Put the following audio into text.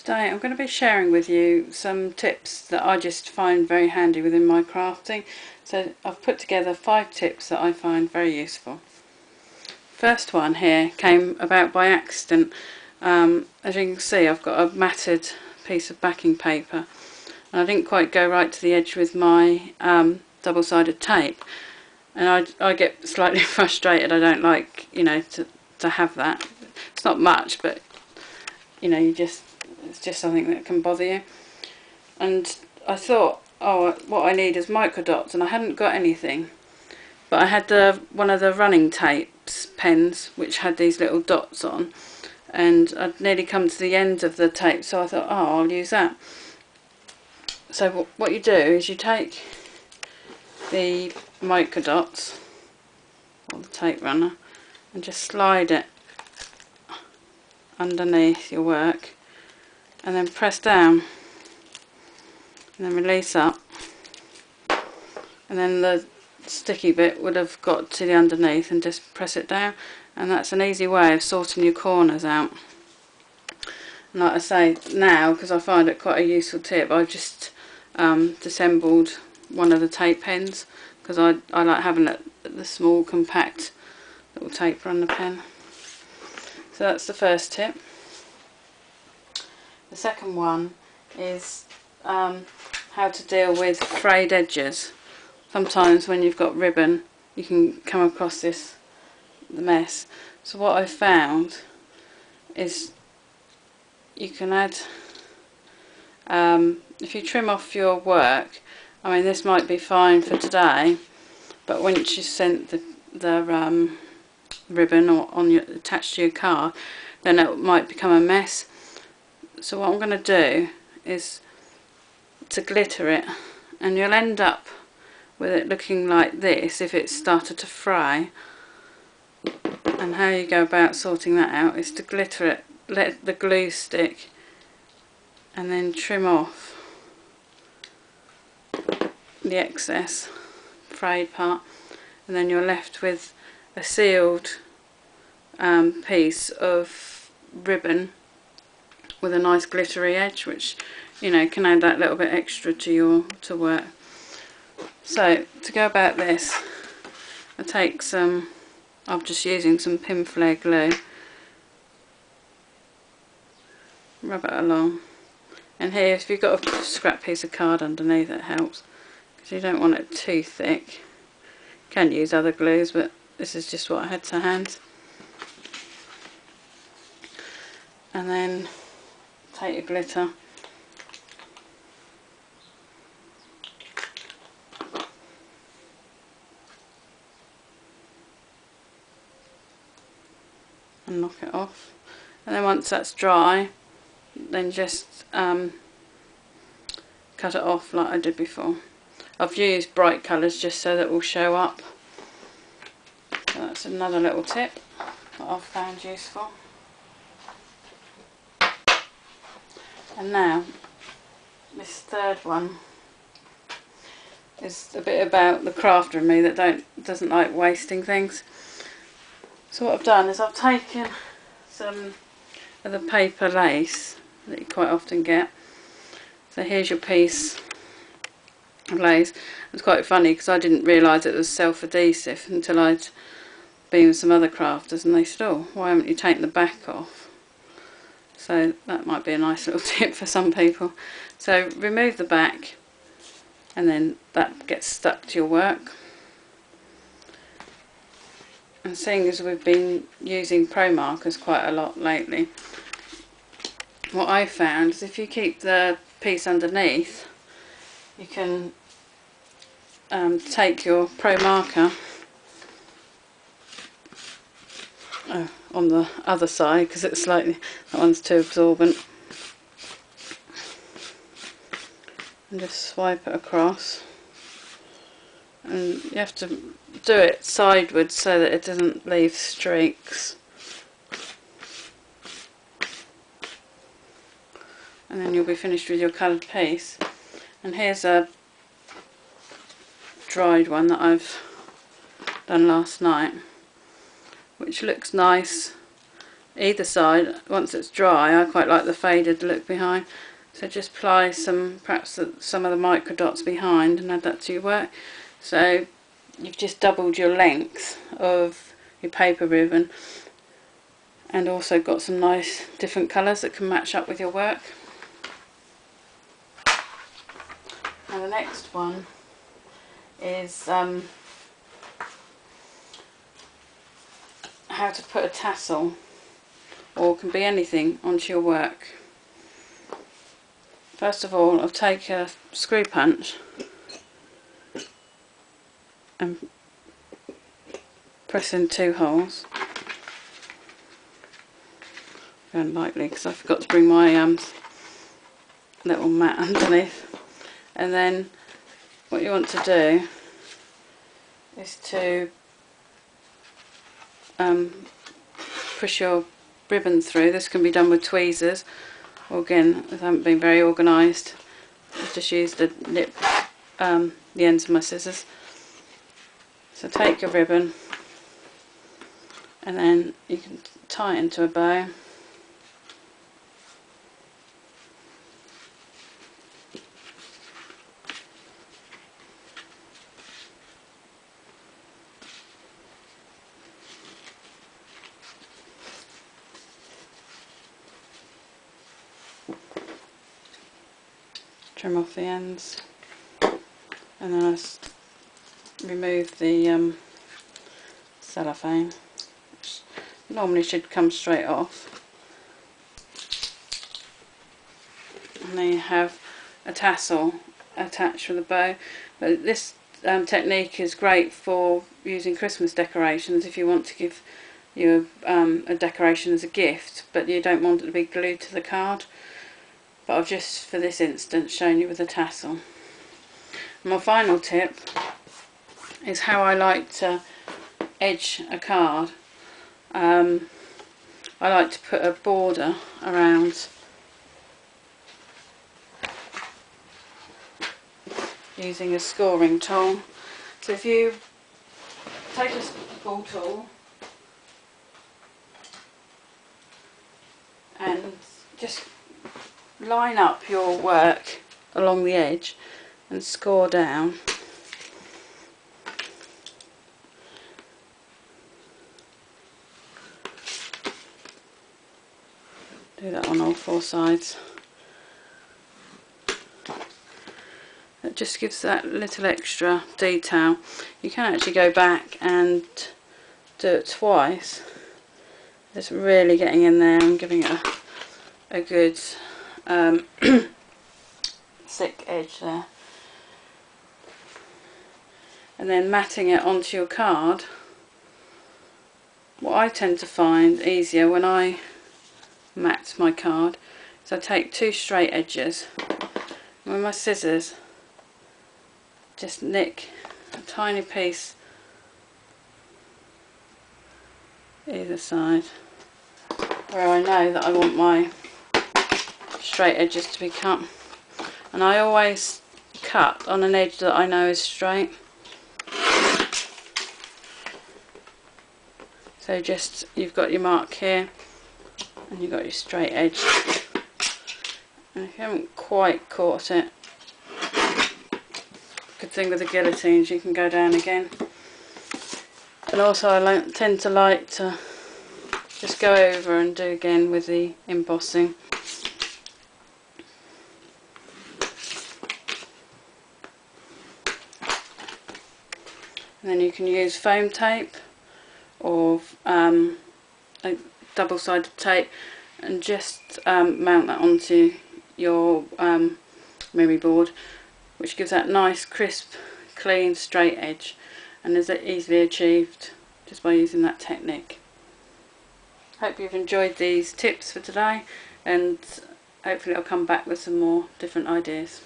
Today I'm going to be sharing with you some tips that I just find very handy within my crafting. So I've put together 5 tips that I find very useful. First one here came about by accident. As you can see, I've got a matted piece of backing paper and I didn't quite go right to the edge with my double-sided tape, and I get slightly frustrated. I don't like, to have that. It's not much, but it's just something that can bother you. And I thought, oh, what I need is micro dots, and I hadn't got anything, but I had one of the running tapes pens which had these little dots on, and I'd nearly come to the end of the tape, so I thought, oh, I'll use that. So what you do is you take the micro dots, or the tape runner, and just slide it underneath your work, and then press down, and then release up, and then the sticky bit would have got to the underneath, and just press it down, and that's an easy way of sorting your corners out. And like I say, now, because I find it quite a useful tip, I've just disassembled one of the tape pens, because I like having the small compact little tape run the pen. So that's the first tip. The second one is how to deal with frayed edges. Sometimes when you've got ribbon you can come across the mess. So what I've found is you can add, if you trim off your work, I mean this might be fine for today, but once you sent the ribbon or attached to your card, then it might become a mess. So what I'm going to do is to glitter it, and you'll end up with it looking like this if it started to fray. And how you go about sorting that out is to glitter it, let the glue stick, and then trim off the excess frayed part, and then you're left with a sealed piece of ribbon with a nice glittery edge, which can add that little bit extra to work. So to go about this, I take I'm just using some Pinflair glue, rub it along, and here if you've got a scrap piece of card underneath, it helps, because you don't want it too thick. You can use other glues, but this is just what I had to hand. And then take your glitter, and knock it off, and then once that's dry, then just cut it off like I did before. I've used bright colours just so that it will show up. So that's another little tip that I've found useful. And now this third one is a bit about the crafter in me that doesn't like wasting things. So what I've done is I've taken some of the paper lace that you quite often get. So here's your piece of lace. It's quite funny because I didn't realise it was self-adhesive until I'd been with some other crafters, and they said, oh, why haven't you taken the back off? So that might be a nice little tip for some people. So remove the back, and then that gets stuck to your work. And seeing as we've been using pro markers quite a lot lately, what I found is if you keep the piece underneath, you can take your pro marker on the other side, because it's that one's too absorbent, and just swipe it across, and you have to do it sideways so that it doesn't leave streaks, and then you'll be finished with your coloured piece. And here's a dried one that I've done last night, which looks nice either side. Once it's dry, I quite like the faded look behind, so just apply perhaps some of the micro dots behind and add that to your work. So you've just doubled your length of your paper ribbon, and also got some nice different colours that can match up with your work. Now the next one is how to put a tassel, or can be anything, onto your work. First of all, I'll take a screw punch and press in 2 holes. Going lightly because I forgot to bring my little mat underneath. And then what you want to do is to push your ribbon through. This can be done with tweezers, or again, if I haven't been very organised, I've just used the ends of my scissors. So take your ribbon and then you can tie it into a bow. Trim off the ends, and then I remove the cellophane, which normally should come straight off, and then you have a tassel attached with a bow. But this technique is great for using Christmas decorations if you want to give you a decoration as a gift, but you don't want it to be glued to the card. But I've just, for this instance, shown you with a tassel. My final tip is how I like to edge a card. I like to put a border around using a scoring tool. So if you take a ball tool and just line up your work along the edge and score down. Do that on all 4 sides. It just gives that little extra detail. You can actually go back and do it twice. It's really getting in there and giving it a good thick edge there, and then matting it onto your card. What I tend to find easier when I mat my card is I take 2 straight edges and with my scissors just nick a tiny piece either side where I know that I want my straight edges to be cut, and I always cut on an edge that I know is straight. So just, you've got your mark here and you've got your straight edge, and if you haven't quite caught it, good thing with the guillotines, you can go down again. And also I tend to like to just go over and do again with the embossing. And then you can use foam tape or a double-sided tape and just mount that onto your memory board, which gives that nice, crisp, clean, straight edge, and is easily achieved just by using that technique. Hope you've enjoyed these tips for today, and hopefully I'll come back with some more different ideas.